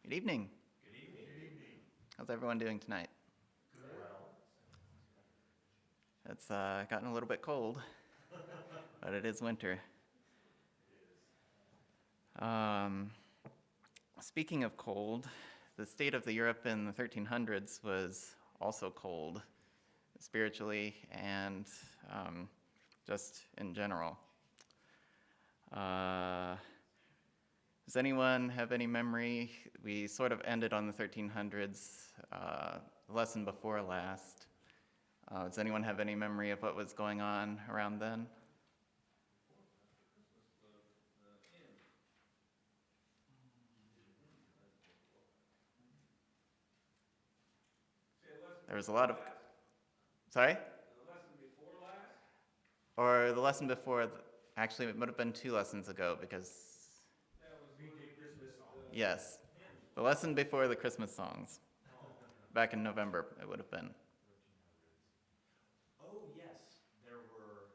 Good evening. Good evening. Good evening. How's everyone doing tonight? Good. Well. It's gotten a little bit cold, but it is winter. It is. Speaking of cold, the state of the Europe in the 1300s was also cold, spiritually and just in general. Does anyone have any memory? We sort of ended on the 1300s, the lesson before last. Does anyone have any memory of what was going on around then? There was a lot of... Sorry? The lesson before last? Or the lesson before... Actually, it would have been 2 lessons ago because... That was we did Christmas songs. Yes. The lesson before the Christmas songs. Back in November, it would have been. Oh, yes. There were,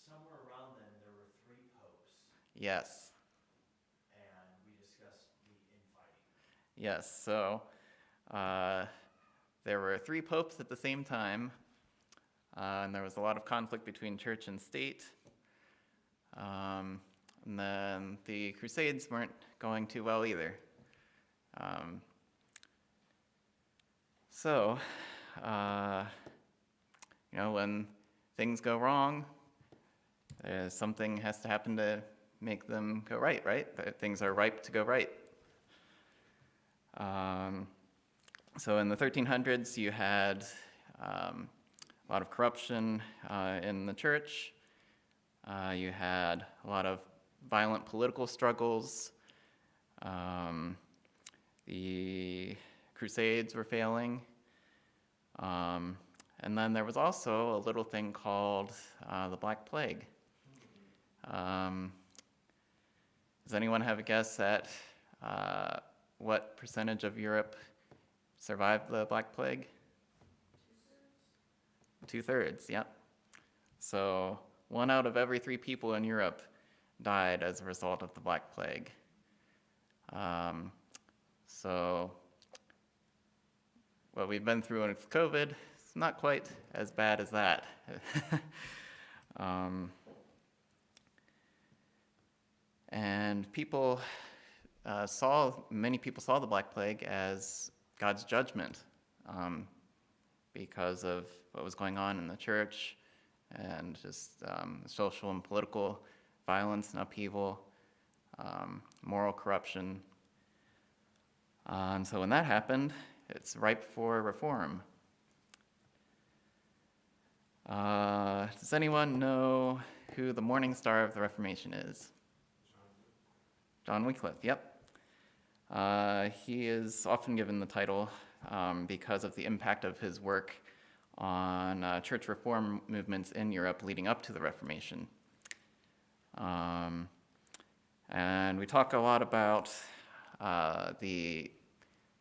somewhere around then, there were 3 popes. Yes. And we discussed the infighting. Yes, so there were 3 popes at the same time, and there was a lot of conflict between church and state. And then the Crusades weren't going too well either. When things go wrong, something has to happen to make them go right, right? Things are ripe to go right. So in the 1300s, you had a lot of corruption in the church. You had a lot of violent political struggles. The Crusades were failing. And then there was also a little thing called the Black Plague. Does anyone have a guess at what percentage of Europe survived the Black Plague? 2/3, yep. So 1 out of every 3 people in Europe died as a result of the Black Plague. So what we've been through with COVID is not quite as bad as that. And many people saw the Black Plague as God's judgment because of what was going on in the church and just social and political violence and upheaval, moral corruption. And so when that happened, it's ripe for reform. Does anyone know who the morning star of the Reformation is? John Wycliffe, yep. He is often given the title because of the impact of his work on church reform movements in Europe leading up to the Reformation. And we talk a lot about the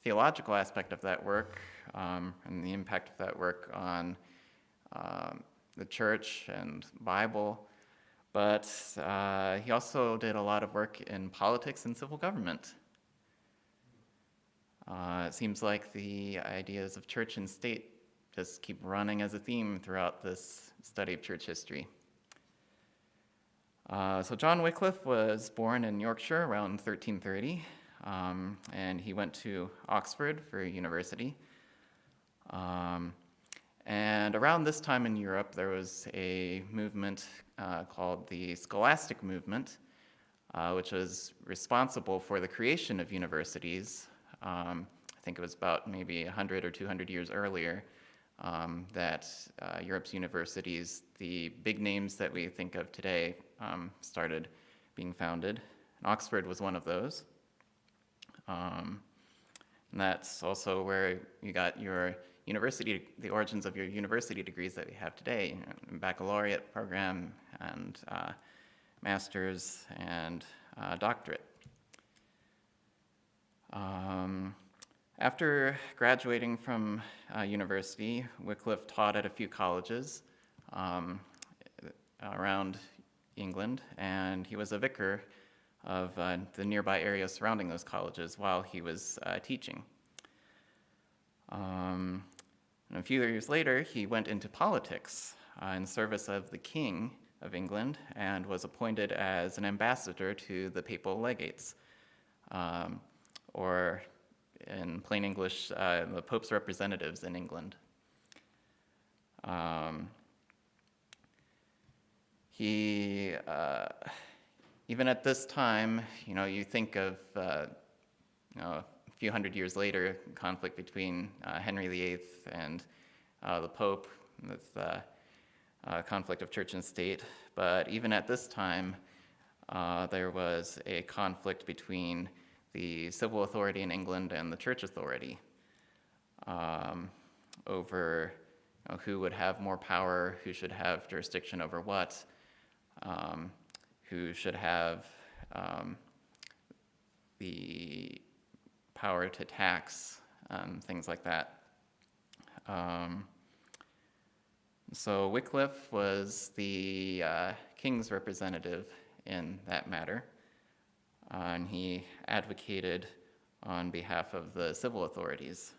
theological aspect of that work and the impact of that work on the church and Bible, but he also did a lot of work in politics and civil government. It seems like the ideas of church and state just keep running as a theme throughout this study of church history. So John Wycliffe was born in Yorkshire around 1330, and he went to Oxford for university. And around this time in Europe, there was a movement called the Scholastic Movement, which was responsible for the creation of universities. I think it was about maybe 100 or 200 years earlier that Europe's universities, the big names that we think of today, started being founded. And Oxford was one of those. And that's also where you got your university, the origins of your university degrees that we have today, baccalaureate program and master's and doctorate. After graduating from university, Wycliffe taught at a few colleges around England, and he was a vicar of the nearby area surrounding those colleges while he was teaching. And a few years later, he went into politics in service of the King of England and was appointed as an ambassador to the papal legates, or in plain English, the Pope's representatives in England. He, even at this time, you think of, a few hundred years later, conflict between Henry VIII and the Pope, with conflict of church and state. But even at this time, there was a conflict between the civil authority in England and the church authority over who would have more power, who should have jurisdiction over what, who should have the power to tax, things like that. So Wycliffe was the king's representative in that matter, and he advocated on behalf of the civil authorities.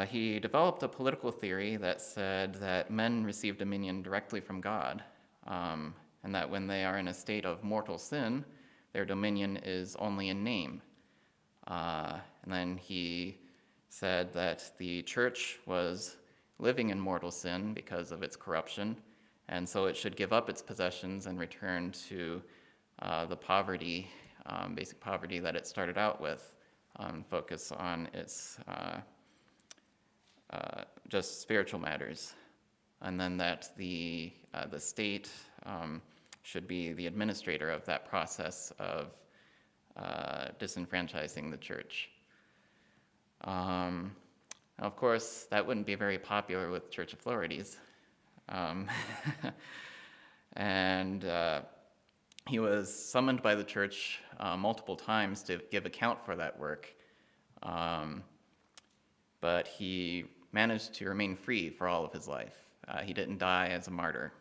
He developed a political theory that said that men receive dominion directly from God, and that when they are in a state of mortal sin, their dominion is only in name. And then he said that the church was living in mortal sin because of its corruption, and so it should give up its possessions and return to the poverty, basic poverty that it started out with, focus on its just spiritual matters, and then that the state should be the administrator of that process of disenfranchising the church. Now, of course, that wouldn't be very popular with church authorities. And he was summoned by the church multiple times to give account for that work. But he managed to remain free for all of his life. He didn't die as a martyr.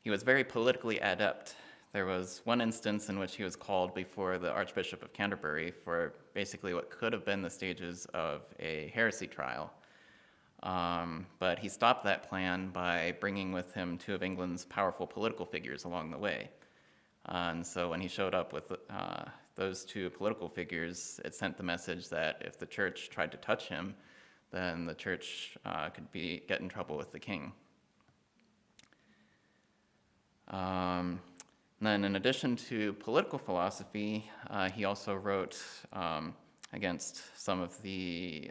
He was very politically adept. There was one instance in which he was called before the Archbishop of Canterbury for basically what could have been the stages of a heresy trial. But he stopped that plan by bringing with him two of England's powerful political figures along the way. And so when he showed up with those two political figures, it sent the message that if the church tried to touch him, then the church could get in trouble with the king. Then, in addition to political philosophy, he also wrote against some of the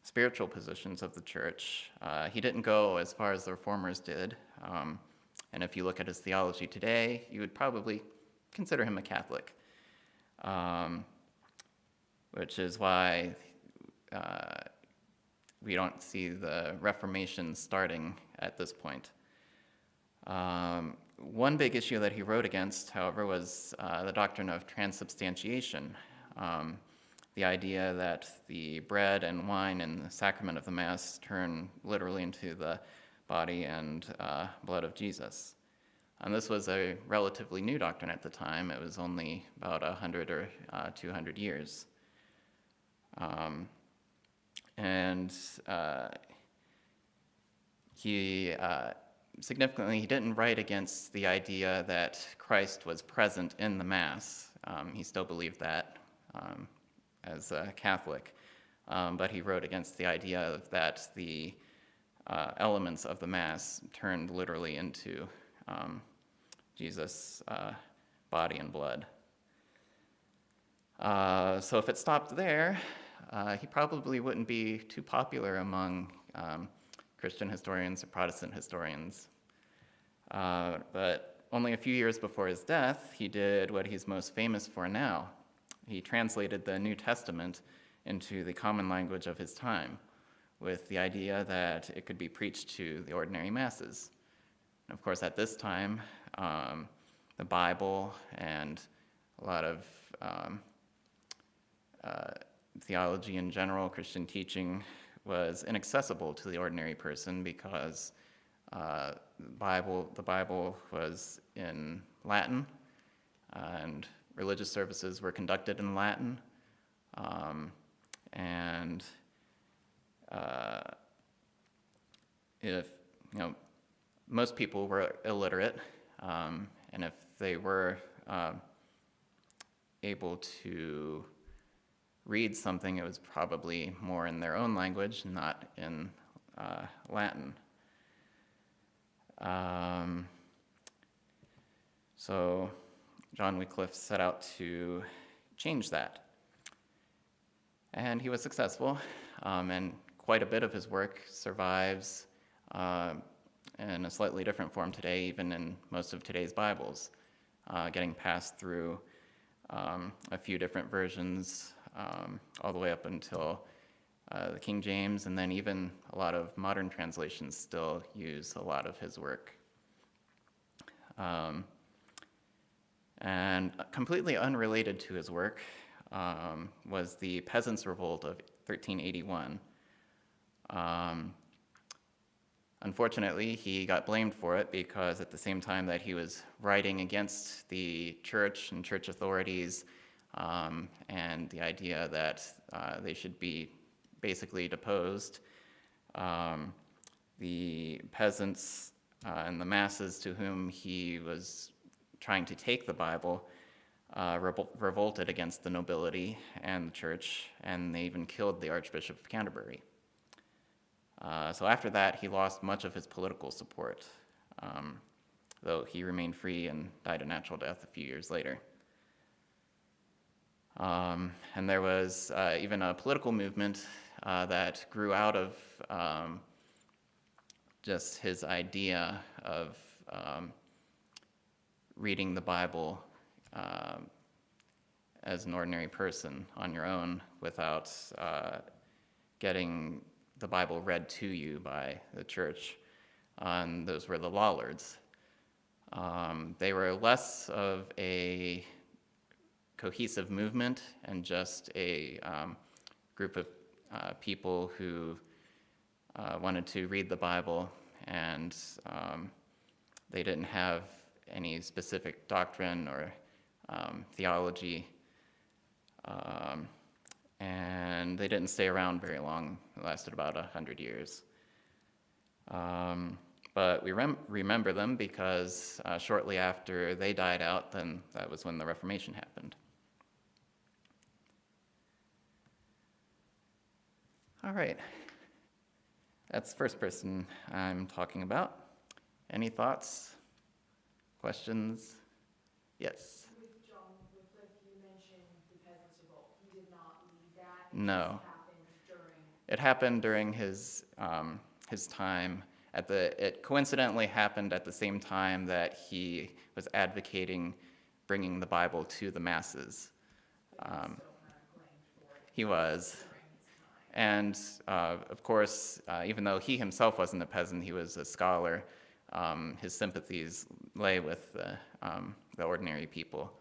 spiritual positions of the church. He didn't go as far as the reformers did, and if you look at his theology today, you would probably consider him a Catholic, which is why we don't see the Reformation starting at this point. One big issue that he wrote against, however, was the doctrine of transubstantiation, the idea that the bread and wine and the sacrament of the Mass turn literally into the body and blood of Jesus. And this was a relatively new doctrine at the time. It was only about 100 or 200 years. Significantly, he didn't write against the idea that Christ was present in the Mass. He still believed that as a Catholic, but he wrote against the idea that the elements of the Mass turned literally into Jesus' body and blood. So if it stopped there, he probably wouldn't be too popular among Christian historians or Protestant historians. But only a few years before his death, he did what he's most famous for now. He translated the New Testament into the common language of his time, with the idea that it could be preached to the ordinary masses. And of course, at this time, the Bible and a lot of theology in general, Christian teaching, was inaccessible to the ordinary person because The Bible was in Latin, and religious services were conducted in Latin. And if, most people were illiterate, and if they were able to read something, it was probably more in their own language, not in Latin. So John Wycliffe set out to change that. And he was successful, and quite a bit of his work survives in a slightly different form today, even in most of today's Bibles, getting passed through a few different versions all the way up until the King James, and then even a lot of modern translations still use a lot of his work. And completely unrelated to his work was the Peasants' Revolt of 1381. Unfortunately, he got blamed for it because at the same time that he was writing against the church and church authorities and the idea that they should be basically deposed, the peasants and the masses to whom he was trying to take the Bible revolted against the nobility and the church, and they even killed the Archbishop of Canterbury. So after that, he lost much of his political support, though he remained free and died a natural death a few years later. And there was even a political movement that grew out of just his idea of reading the Bible as an ordinary person on your own without getting the Bible read to you by the church. And those were the Lollards. They were less of a cohesive movement and just a group of people who wanted to read the Bible, and they didn't have any specific doctrine or theology, and they didn't stay around very long. It lasted about 100 years. But we remember them because shortly after they died out, then that was when the Reformation happened. All right. That's the first person I'm talking about. Any thoughts? Questions? Yes? With John Wycliffe, you mentioned the Peasants' Revolt. He did not lead that. No. It happened during. It happened during his time. It coincidentally happened at the same time that he was advocating bringing the Bible to the masses. He was. And of course, even though he himself wasn't a peasant, he was a scholar. His sympathies lay with the ordinary people,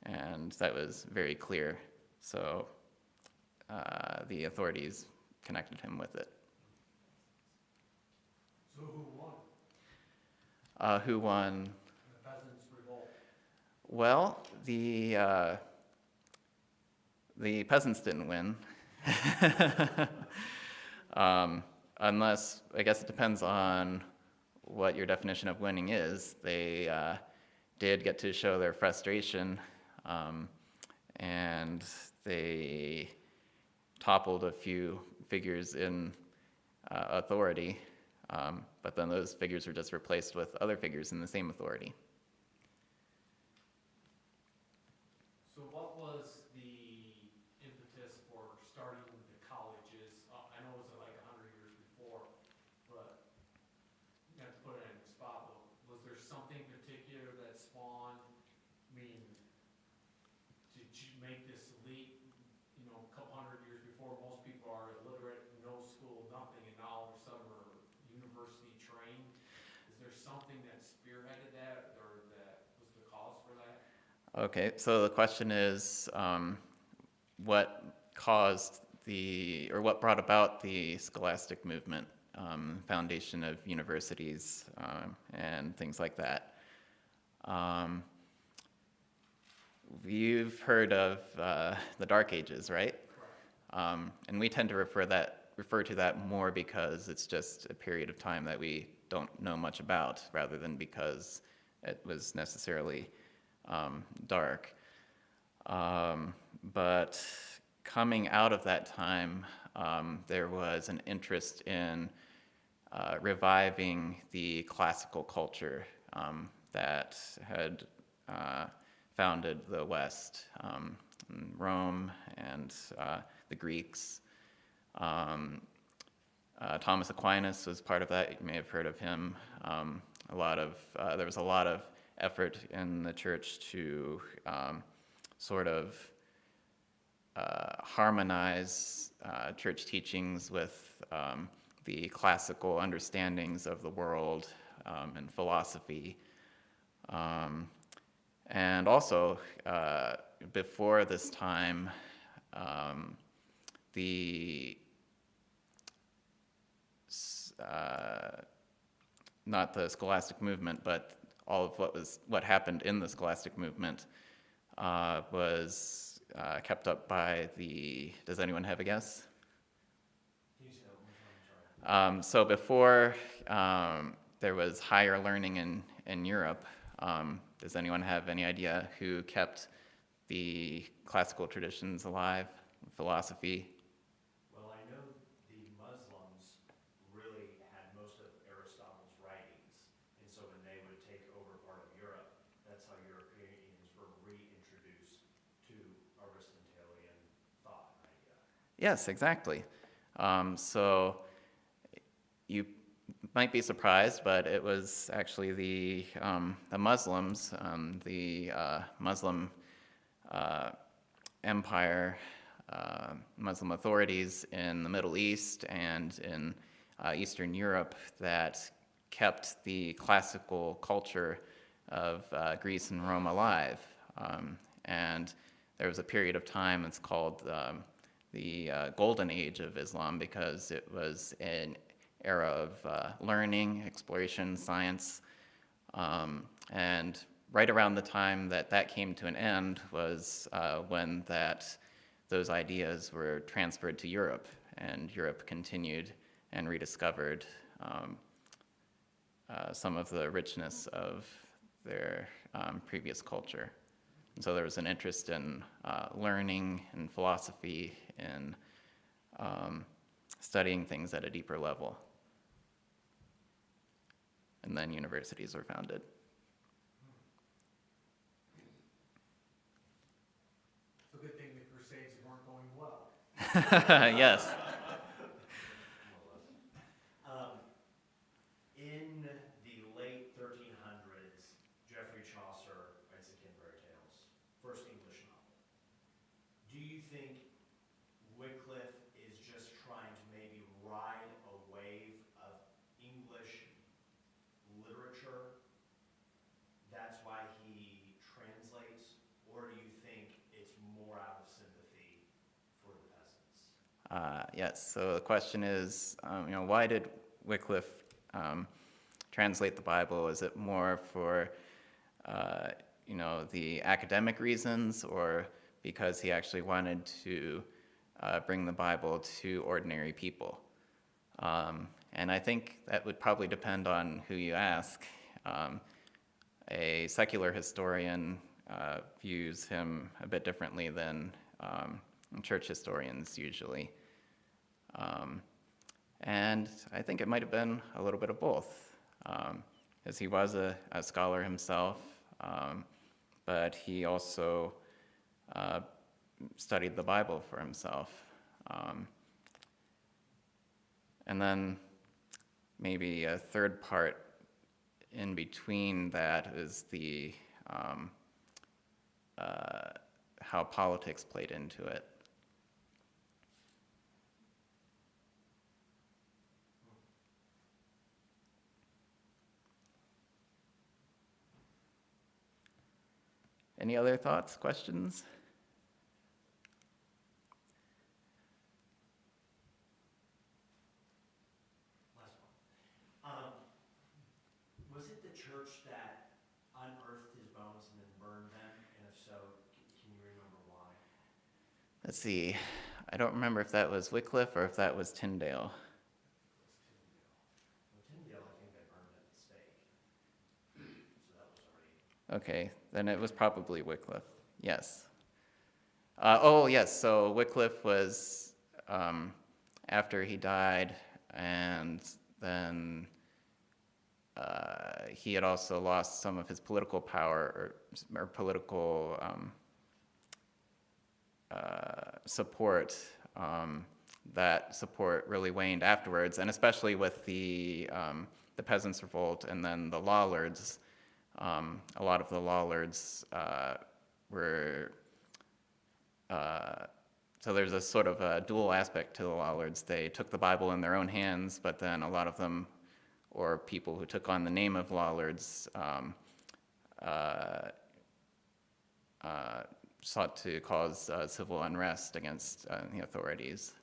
and that was very clear. So the authorities connected him with it. So who won? Who won? The Peasants' Revolt. Well, the peasants didn't win. Unless, I guess it depends on what your definition of winning is. They did get to show their frustration, and they toppled a few figures in authority, but then those figures were just replaced with other figures in the same authority. So what was the impetus for starting the colleges? I know it was like 100 years before, but not to put it in the spot, but was there something particular that spawned, I mean, to make this leap, a couple hundred years before, most people are illiterate, no school, nothing, and now all of a sudden we're university trained? Is there something that spearheaded that, or that was the cause for that? Okay, so the question is, what caused what brought about the scholastic movement? foundation of universities and things like that. You've heard of the Dark Ages, right? And we tend to refer to that more because it's just a period of time that we don't know much about, rather than because it was necessarily dark. But coming out of that time, there was an interest in reviving the classical culture that had founded the West, Rome and the Greeks. Thomas Aquinas was part of that. You may have heard of him. There was a lot of effort in the church to sort of harmonize church teachings with the classical understandings of the world and philosophy. And also, before this time, not the scholastic movement, but all of what happened in the scholastic movement was kept up by does anyone have a guess? Can you say that one more time? I'm sorry. So before there was higher learning in Europe, does anyone have any idea who kept the classical traditions alive, philosophy? Well, I know the Muslims really had most of Aristotle's writings, and so when they would take over part of Europe, that's how Europeans were reintroduced to Aristotelian thought and idea. Yes, exactly. So you might be surprised, but it was actually the Muslims, the Muslim empire, Muslim authorities in the Middle East and in Eastern Europe that kept the classical culture of Greece and Rome alive. And there was a period of time, it's called the Golden Age of Islam, because it was an era of learning, exploration, science. And right around the time that came to an end was when those ideas were transferred to Europe, and Europe continued and rediscovered some of the richness of their previous culture. And so there was an interest in learning and philosophy and studying things at a deeper level. And then universities were founded. It's a good thing the Crusades weren't going well. Yes. In the late 1300s, Geoffrey Chaucer writes the Canterbury Tales, first English novel. Do you think Wycliffe is just trying to maybe ride a wave of English literature? That's why he translates? Or do you think it's more out of sympathy for the peasants? Yes. So the question is, why did Wycliffe translate the Bible? Is it more for, the academic reasons, or because he actually wanted to bring the Bible to ordinary people? And I think that would probably depend on who you ask. A secular historian views him a bit differently than church historians usually. And I think it might have been a little bit of both, as he was a scholar himself, but he also studied the Bible for himself. And then maybe a third part in between that is how politics played into it. Any other thoughts, questions? Last let's see, I don't remember if that was Wycliffe or if that was Tyndale. Well, Tyndale, I think they burned at the stake. So that was already. Okay, then it was probably Wycliffe. Yes. Oh, yes. So Wycliffe was after he died, and then he had also lost some of his political power or political support. That support really waned afterwards, and especially with the Peasants' Revolt and then the Law Lords. A lot of the Law Lords were so there's a sort of a dual aspect to the Law Lords. They took the Bible in their own hands, but then a lot of them, or people who took on the name of Law Lords, sought to cause civil unrest against the authorities.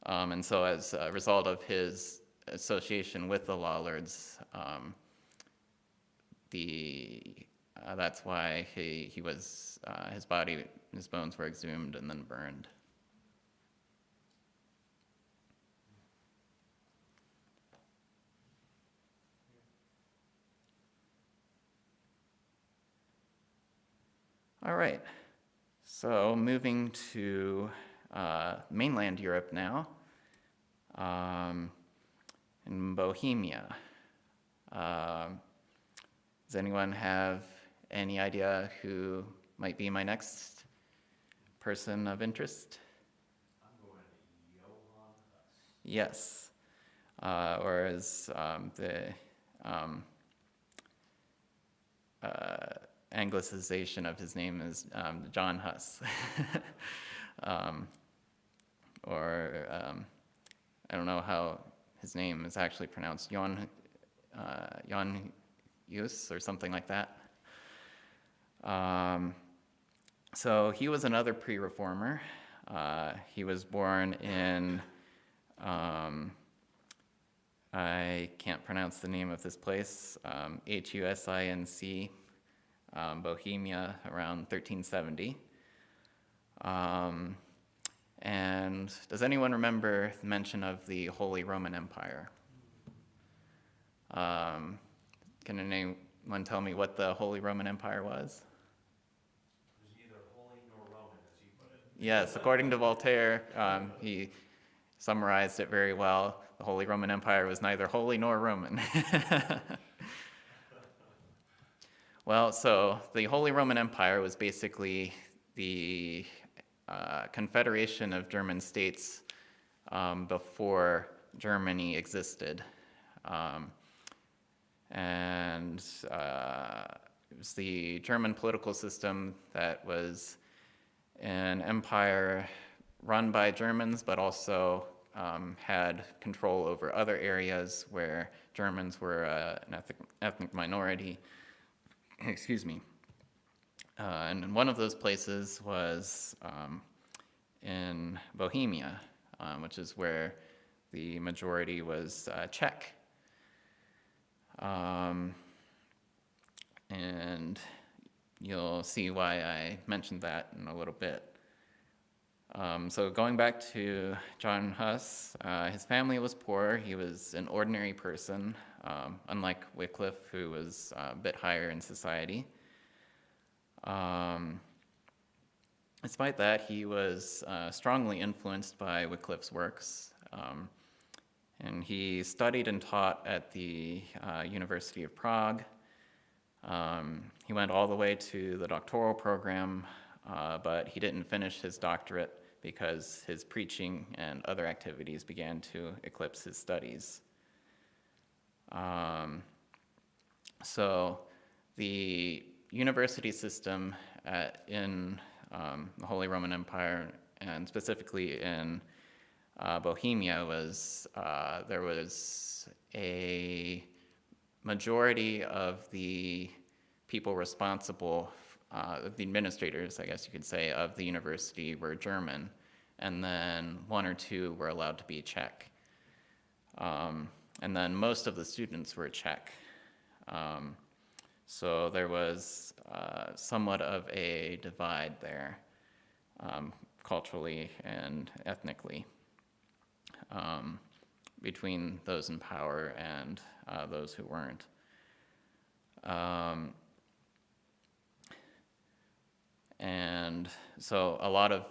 And so as a result of his association with the Law Lords, that's why he was his body, his bones were exhumed and then burned. All right, so moving to mainland Europe now, in Bohemia. Does anyone have any idea who might be my next person of interest? I'm going to Johann Huss. Yes, or as the anglicization of his name is John Huss. Or I don't know how his name is actually pronounced, Jan Hus or something like that. So he was another pre-reformer. He was born in, I can't pronounce the name of this place, Husinc, Bohemia, around 1370. And does anyone remember the mention of the Holy Roman Empire? Can anyone tell me what the Holy Roman Empire was? It was neither holy nor Roman, as you put it. Yes, according to Voltaire, he summarized it very well. The Holy Roman Empire was neither holy nor Roman. Well, so the Holy Roman Empire was basically the confederation of German states before Germany existed. And it was the German political system that was an empire run by Germans, but also had control over other areas where Germans were an ethnic minority. Excuse me. And one of those places was in Bohemia, which is where the majority was Czech. And you'll see why I mentioned that in a little bit. So going back to John Huss, his family was poor. He was an ordinary person, unlike Wycliffe, who was a bit higher in society. Despite that, he was strongly influenced by Wycliffe's works, and he studied and taught at the University of Prague. He went all the way to the doctoral program, but he didn't finish his doctorate because his preaching and other activities began to eclipse his studies. So the university system in the Holy Roman Empire, and specifically in Bohemia, was there was a majority of the people responsible, the administrators, I guess you could say, of the university were German, and then one or two were allowed to be Czech. And then most of the students were Czech. So there was somewhat of a divide there. culturally and ethnically, between those in power and those who weren't. And so a lot of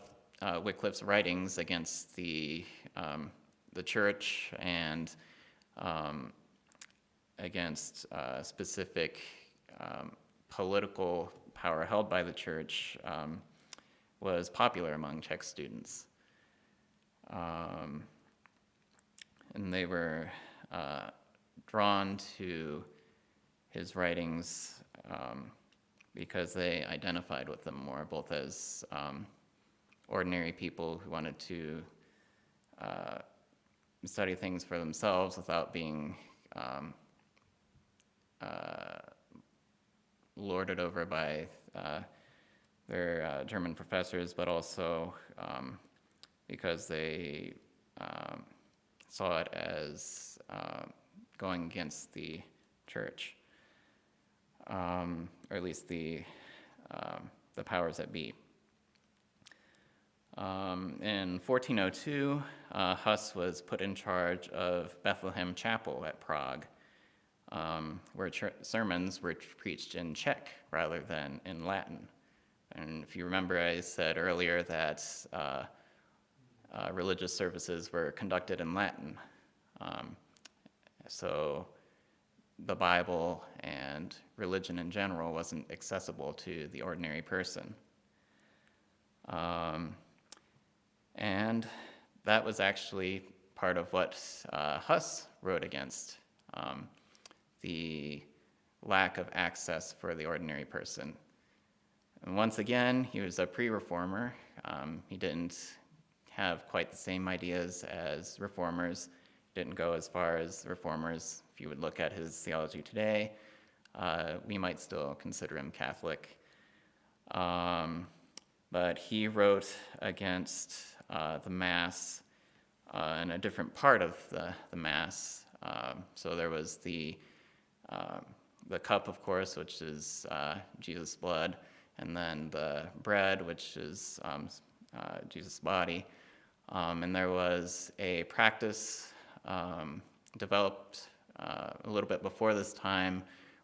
Wycliffe's writings against the church and against specific political power held by the church was popular among Czech students. And they were drawn to his writings because they identified with them more, both as ordinary people who wanted to study things for themselves without being lorded over by their German professors, but also because they saw it as going against the church, or at least the powers that be. In 1402, Huss was put in charge of Bethlehem Chapel at Prague, where sermons were preached in Czech rather than in Latin. And if you remember, I said earlier that religious services were conducted in Latin. So the Bible and religion in general wasn't accessible to the ordinary person. And that was actually part of what Huss wrote against, the lack of access for the ordinary person. And once again, he was a pre-reformer. He didn't have quite the same ideas as reformers, didn't go as far as reformers. If you would look at his theology today, we might still consider him Catholic. But he wrote against the Mass in a different part of the Mass. So there was the cup, of course, which is Jesus' blood, and then the bread, which is Jesus' body. And there was a practice developed a little bit before this time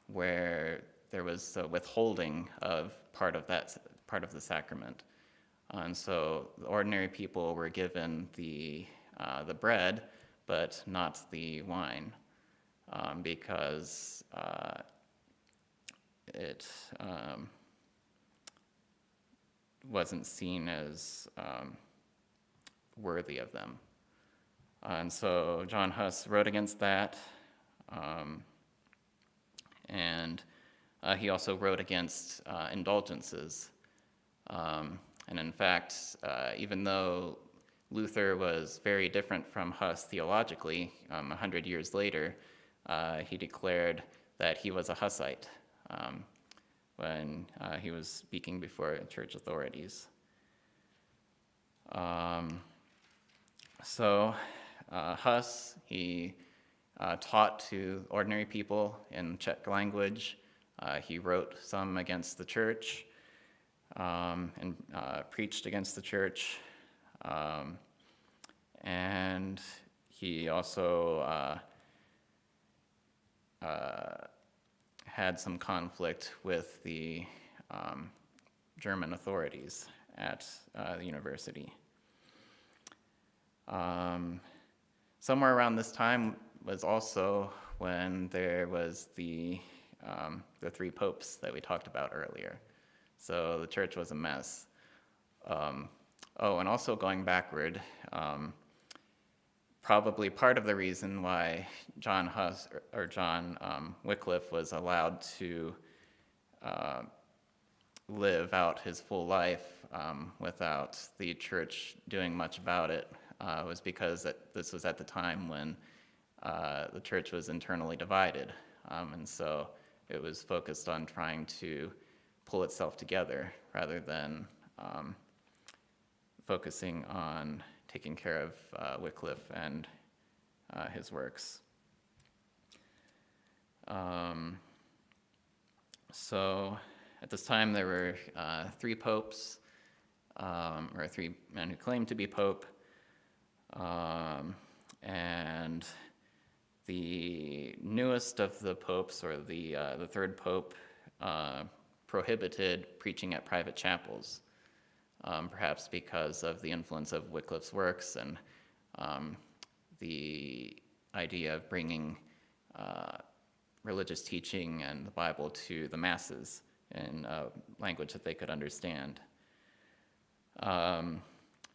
where there was a withholding of part of the sacrament. And so the ordinary people were given the bread, but not the wine, because it wasn't seen as worthy of them. And so John Huss wrote against that, and he also wrote against indulgences. And in fact, even though Luther was very different from Huss theologically, 100 years later, he declared that he was a Hussite when he was speaking before church authorities. So Huss, he taught to ordinary people in Czech language. He wrote some against the church and preached against the church. And he also had some conflict with the German authorities at the university. Somewhere around this time was also when there was the three popes that we talked about earlier. So the church was a mess. And also going backward, probably part of the reason why John Wycliffe was allowed to live out his full life without the church doing much about it was because this was at the time when the church was internally divided. And so it was focused on trying to pull itself together rather than focusing on taking care of Wycliffe and his works. So at this time there were three popes. or three men who claimed to be pope. And the newest of the popes, or the third pope, prohibited preaching at private chapels, perhaps because of the influence of Wycliffe's works and the idea of bringing religious teaching and the Bible to the masses in a language that they could understand.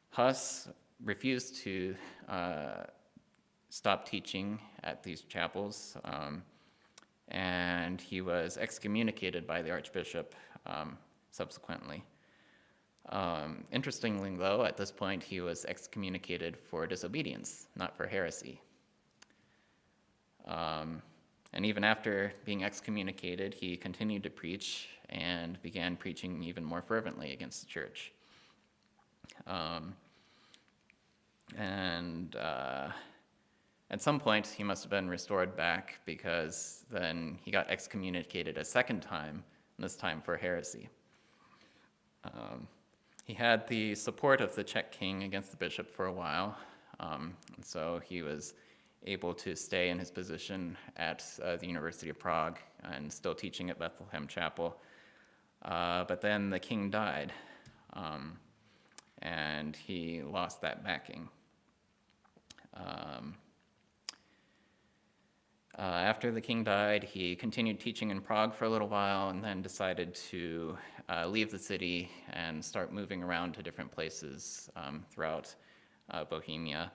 Huss refused to stop teaching at these chapels, and he was excommunicated by the archbishop subsequently. Interestingly, though, at this point he was excommunicated for disobedience, not for heresy. And even after being excommunicated, he continued to preach and began preaching even more fervently against the church. At some point, he must have been restored back, because then he got excommunicated a second time, and this time for heresy. He had the support of the Czech king against the bishop for a while, and so he was able to stay in his position at the University of Prague and still teaching at Bethlehem Chapel. But then the king died, and he lost that backing. After the king died, he continued teaching in Prague for a little while and then decided to leave the city and start moving around to different places throughout Bohemia.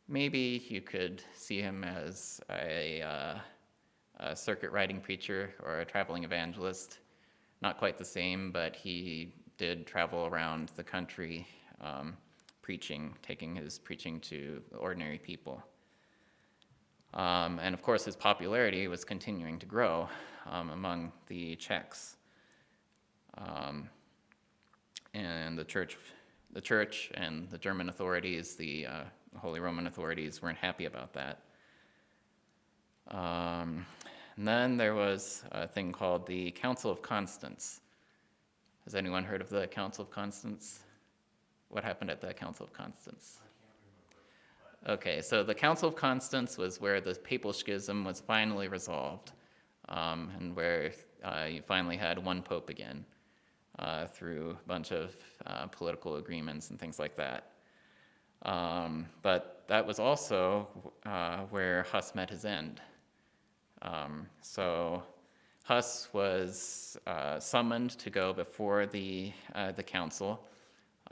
Maybe you could see him as a circuit riding preacher or a traveling evangelist. Not quite the same, but he did travel around the country preaching, taking his preaching to ordinary people. And of course, his popularity was continuing to grow among the Czechs. And the church and the German authorities, the Holy Roman authorities, weren't happy about that. And then there was a thing called the Council of Constance. Has anyone heard of the Council of Constance? What happened at the Council of Constance? Okay, so the Council of Constance was where the papal schism was finally resolved, and where you finally had one pope again through a bunch of political agreements and things like that. But that was also where Huss met his end. So Huss was summoned to go before the council,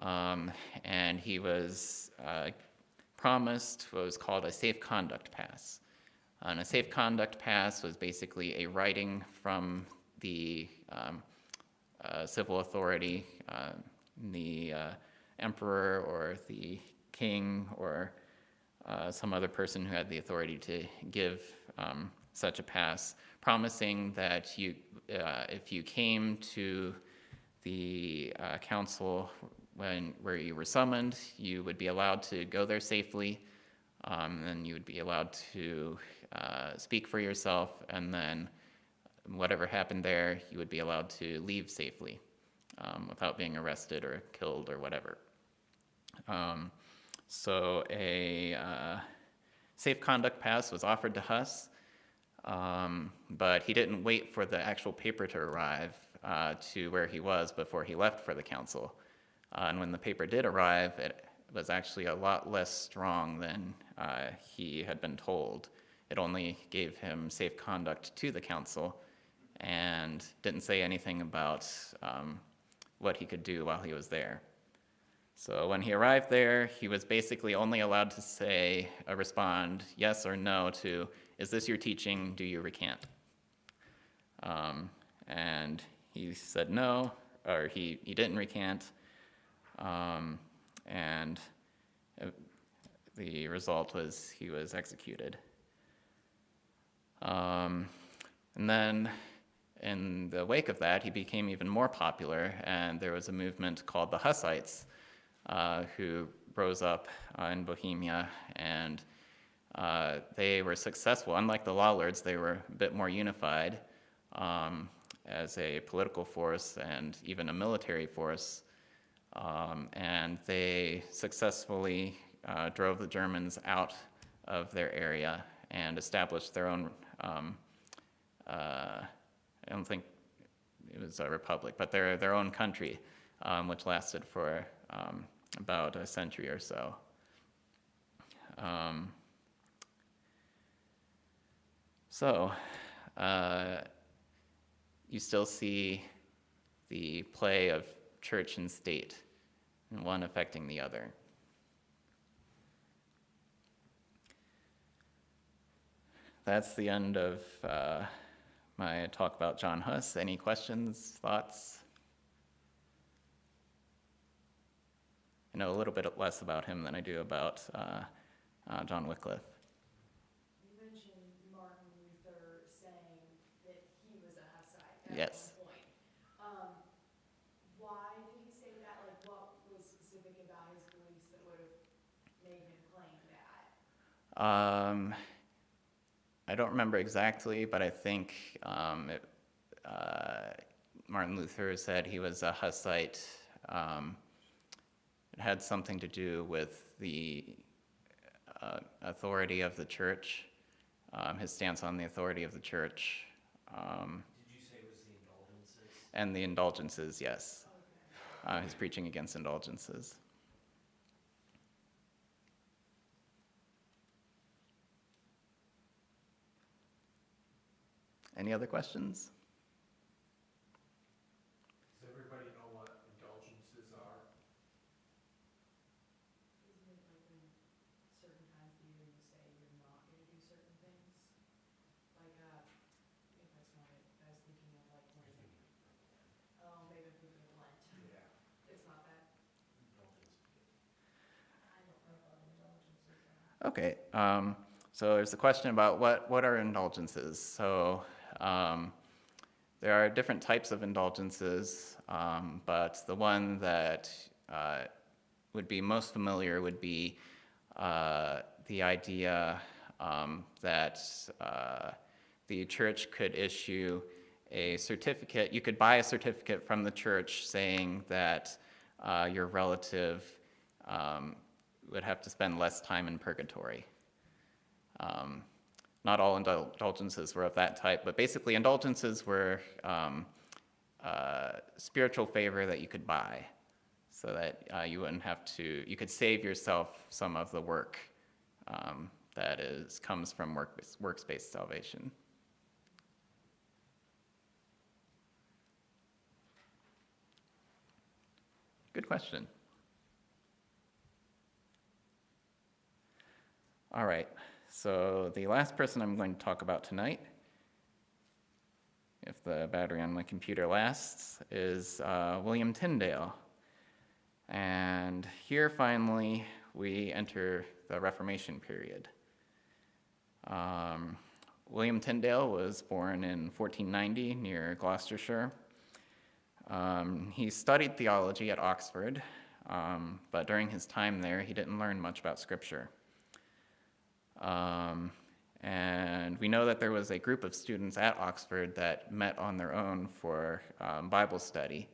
and he was promised what was called a safe conduct pass. And a safe conduct pass was basically a writing from the civil authority, the emperor or the king or some other person who had the authority to give such a pass, promising that you, if you came to the council where you were summoned, you would be allowed to go there safely, and you would be allowed to speak for yourself, and then whatever happened there, you would be allowed to leave safely without being arrested or killed or whatever. So a safe conduct pass was offered to Huss, but he didn't wait for the actual paper to arrive to where he was before he left for the council. And when the paper did arrive, it was actually a lot less strong than he had been told. It only gave him safe conduct to the council and didn't say anything about what he could do while he was there. So when he arrived there, he was basically only allowed to respond yes or no to, is this your teaching, do you recant? And he said no, or he didn't recant, and the result was he was executed. And then in the wake of that, he became even more popular, and there was a movement called the Hussites, who rose up in Bohemia, and they were successful. Unlike the Lollards, they were a bit more unified, as a political force and even a military force. And they successfully drove the Germans out of their area and established their own, I don't think it was a republic, but their own country, which lasted for about a century or so. You still see the play of church and state, and one affecting the other. That's the end of my talk about John Huss. Any questions, thoughts? I know a little bit less about him than I do about John Wycliffe. You mentioned Martin Luther saying that he was a Hussite at Yes. one point. Why did he say that? Like, what was specific about his beliefs that would have made him claim that? I don't remember exactly, but I think Martin Luther said he was a Hussite. It had something to do with the authority of the church, his stance on the authority of the church. Did you say it was the indulgences? And the indulgences, yes. Okay. His preaching against indulgences. Any other questions? Does everybody know what indulgences are? Isn't it like when certain times of the year you say you're not gonna do certain things? Like, if that's not it, I was thinking of like when, oh, maybe I'm thinking of Lent. Yeah. It's not that? Indulgence. I don't know what indulgences are. Okay, so there's a question about what are indulgences. So there are different types of indulgences, but the one that would be most familiar would be the idea that the church could issue a certificate. You could buy a certificate from the church saying that your relative would have to spend less time in purgatory. Not all indulgences were of that type, but basically indulgences were spiritual favor that you could buy so that you wouldn't have to, you could save yourself some of the work that comes from works-based salvation. Good question. All right, so the last person I'm going to talk about tonight, if the battery on my computer lasts, is William Tyndale. And here finally we enter the Reformation period. William Tyndale was born in 1490 near Gloucestershire. He studied theology at Oxford, but during his time there he didn't learn much about Scripture. And we know that there was a group of students at Oxford that met on their own for Bible study.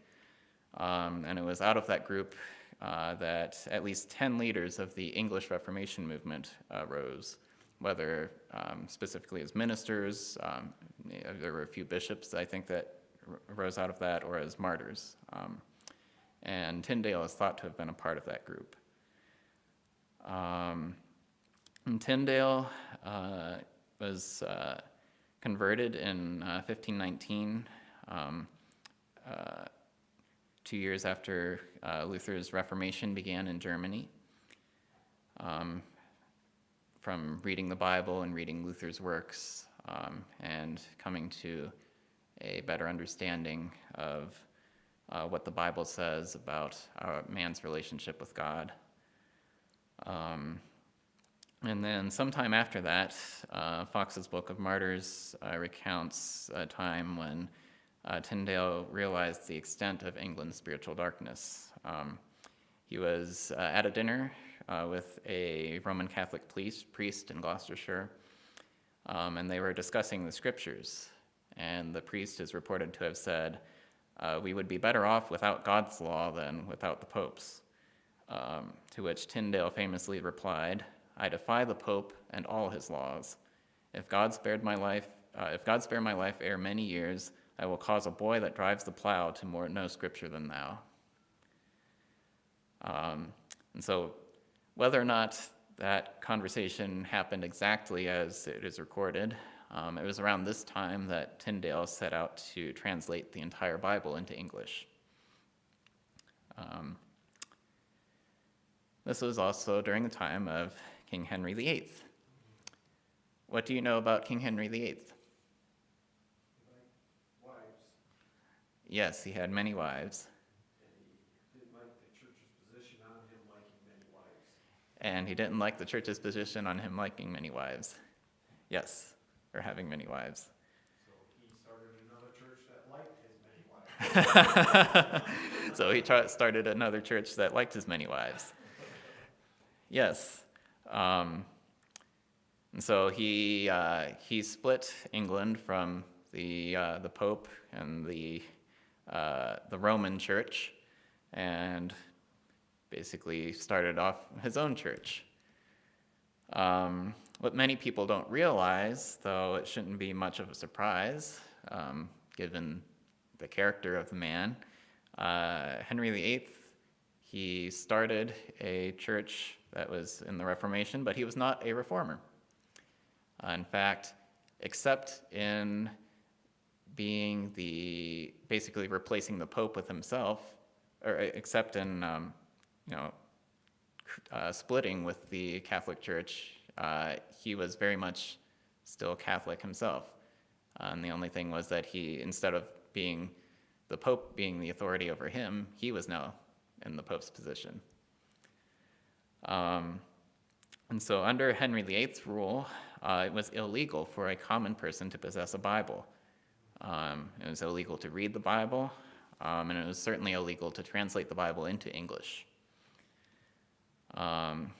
And it was out of that group that at least 10 leaders of the English Reformation movement rose, whether specifically as ministers, there were a few bishops, I think, that rose out of that, or as martyrs. And Tyndale is thought to have been a part of that group. And Tyndale was converted in 1519, 2 years after Luther's Reformation began in Germany. From reading the Bible and reading Luther's works and coming to a better understanding of what the Bible says about man's relationship with God. And then sometime after that, Fox's Book of Martyrs recounts a time when Tyndale realized the extent of England's spiritual darkness. He was at a dinner with a Roman Catholic priest in Gloucestershire, and they were discussing the Scriptures. and the priest is reported to have said, "We would be better off without God's law than without the Pope's." To which Tyndale famously replied, "I defy the Pope and all his laws. If God spared my life, if God spare my life ere many years, I will cause a boy that drives the plow to more know Scripture than thou." And so, whether or not that conversation happened exactly as it is recorded, it was around this time that Tyndale set out to translate the entire Bible into English. This was also during the time of King Henry VIII. What do you know about King Henry VIII? Wives, Yes, he had many wives, and he didn't like the church's position on him liking many wives. and he didn't like the church's position on him liking many wives. Yes, or having many wives. So he started another church that liked his many wives. So he started another church that liked his many wives. Yes. And so he split England from the Pope and the Roman Church, and basically started off his own church. What many people don't realize, though it shouldn't be much of a surprise, given the character of the man, Henry VIII, he started a church that was in the Reformation, but he was not a reformer. In fact, except in being basically replacing the Pope with himself, or except in splitting with the Catholic Church, he was very much still Catholic himself. And the only thing was that he, instead of being the Pope being the authority over him, he was now in the Pope's position. And so under Henry VIII's rule, it was illegal for a common person to possess a Bible. It was illegal to read the Bible, and it was certainly illegal to translate the Bible into English. In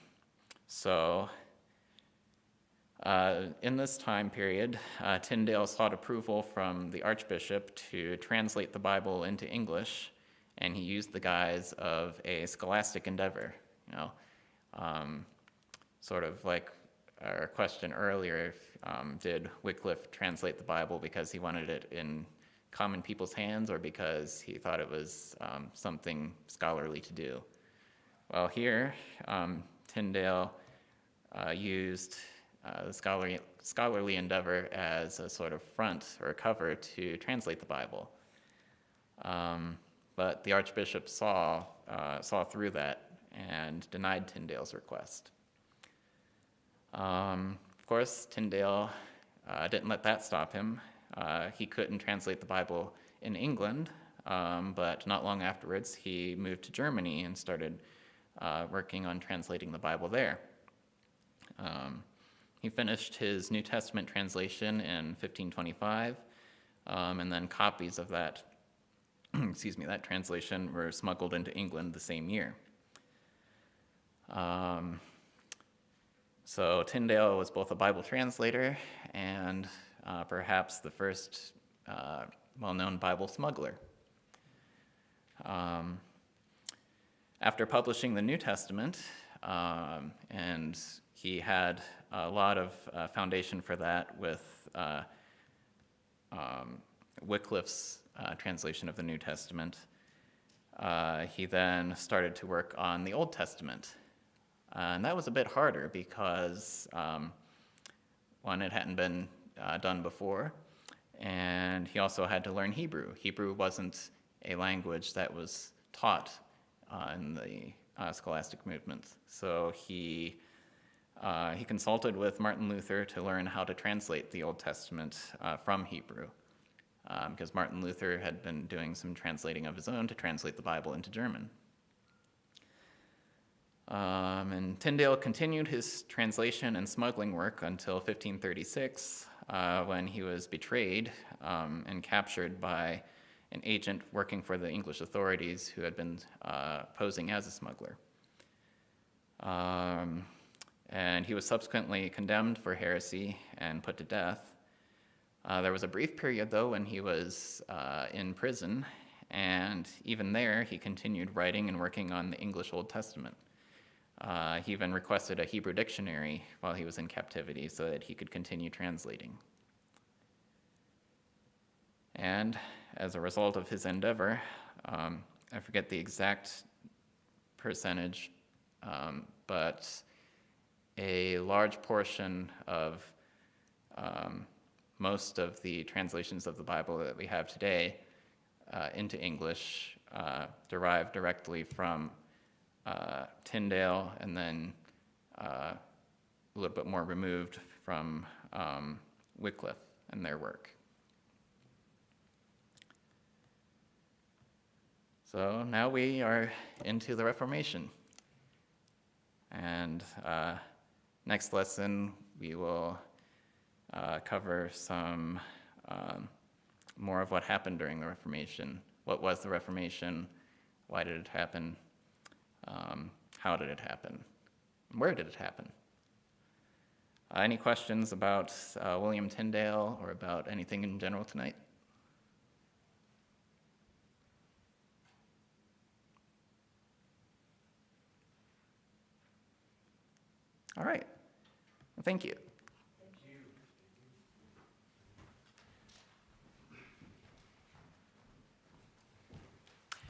this time period, Tyndale sought approval from the Archbishop to translate the Bible into English, and he used the guise of a scholastic endeavor. Sort of like our question earlier, did Wycliffe translate the Bible because he wanted it in common people's hands or because he thought it was something scholarly to do? Well, here, Tyndale used the scholarly endeavor as a sort of front or a cover to translate the Bible. But the Archbishop saw through that and denied Tyndale's request. Of course, Tyndale didn't let that stop him. He couldn't translate the Bible in England, but not long afterwards, he moved to Germany and started working on translating the Bible there. He finished his New Testament translation in 1525, and then copies of that, that translation were smuggled into England the same year. So Tyndale was both a Bible translator and perhaps the first well-known Bible smuggler. After publishing the New Testament, and he had a lot of foundation for that with Wycliffe's translation of the New Testament, he then started to work on the Old Testament. And that was a bit harder because, one, it hadn't been done before, and he also had to learn Hebrew. Hebrew wasn't a language that was taught in the scholastic movement. So he consulted with Martin Luther to learn how to translate the Old Testament from Hebrew, because Martin Luther had been doing some translating of his own to translate the Bible into German. And Tyndale continued his translation and smuggling work until 1536, when he was betrayed and captured by an agent working for the English authorities who had been posing as a smuggler. And he was subsequently condemned for heresy and put to death. There was a brief period, though, when he was in prison, and even there, he continued writing and working on the English Old Testament. He even requested a Hebrew dictionary while he was in captivity so that he could continue translating. And as a result of his endeavor, I forget the exact percentage, but a large portion of most of the translations of the Bible that we have today into English derive directly from Tyndale, and then a little bit more removed from Wycliffe and their work. So now we are into the Reformation. And next lesson, we will cover some more of what happened during the Reformation. What was the Reformation? Why did it happen? How did it happen? Where did it happen? Any questions about William Tyndale or about anything in general tonight? All right. Well, thank you.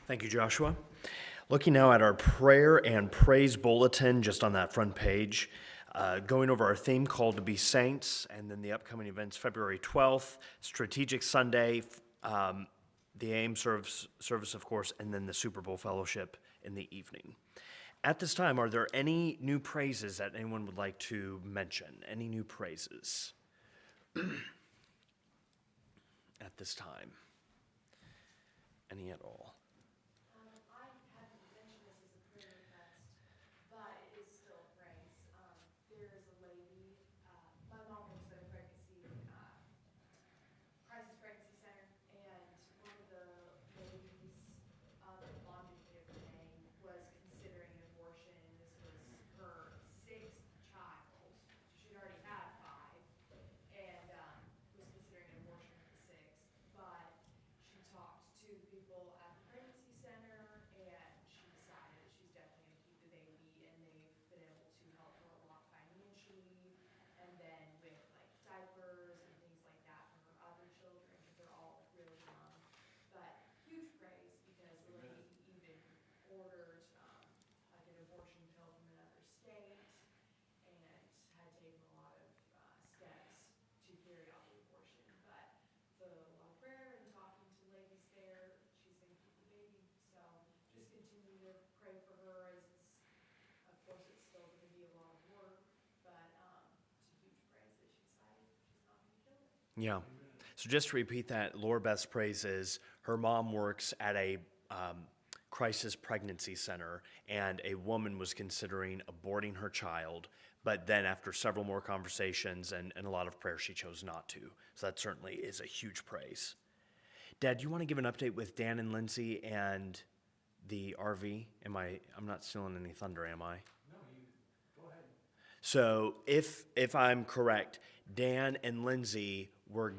Thank you, Joshua. Looking now at our prayer and praise bulletin just on that front page, going over our theme, Called to be Saints, and then the upcoming events, February 12th, Strategic Sunday, the AIM service, of course, and then the Super Bowl Fellowship in the evening. At this time, are there any new praises that anyone would like to mention? Any new praises at this time? Any at all? I hadn't mentioned this as a prayer request, but it is still a praise. There is a lady, my mom works at a crisis pregnancy center, and one of the ladies that Mom didn't give her name was considering an abortion. This was her sixth child. She'd already had five, and was considering an abortion with the sixth. But she talked to the people at the pregnancy center, and she decided that she's definitely going to keep the baby, and they've been able to help her a lot financially, and then with like diapers and things like that for her other children, because they're all really young. But huge praise, because the lady even ordered like an abortion pill from another state, and had taken a lot of steps to carry out the abortion. But with a lot of prayer and talking to ladies there, she's going to keep the baby. So just continue to pray for her, as it's, of course, it's still going to be a lot of work, but it's a huge praise that she's decided she's not going to kill it. Yeah. So just to repeat that, Laura Beth's praise is her mom works at a crisis pregnancy center, and a woman was considering aborting her child, but then after several more conversations and a lot of prayer, she chose not to. So that certainly is a huge praise. Dad, do you want to give an update with Dan and Lindsay and the RV? I'm not stealing any thunder, am I? No, you, go ahead. So if I'm correct, Dan and Lindsay were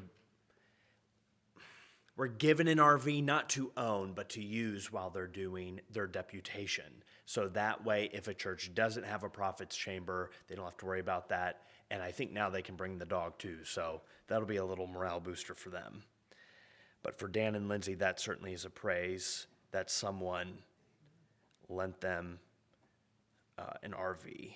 given an RV not to own, but to use while they're doing their deputation. So that way, if a church doesn't have a prophet's chamber, they don't have to worry about that. And I think now they can bring the dog too. So that'll be a little morale booster for them. But for Dan and Lindsay, that certainly is a praise that someone lent them an RV.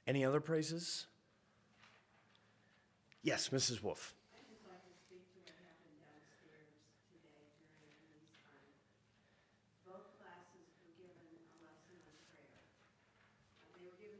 Any other praises? Yes, Mrs. Wolf.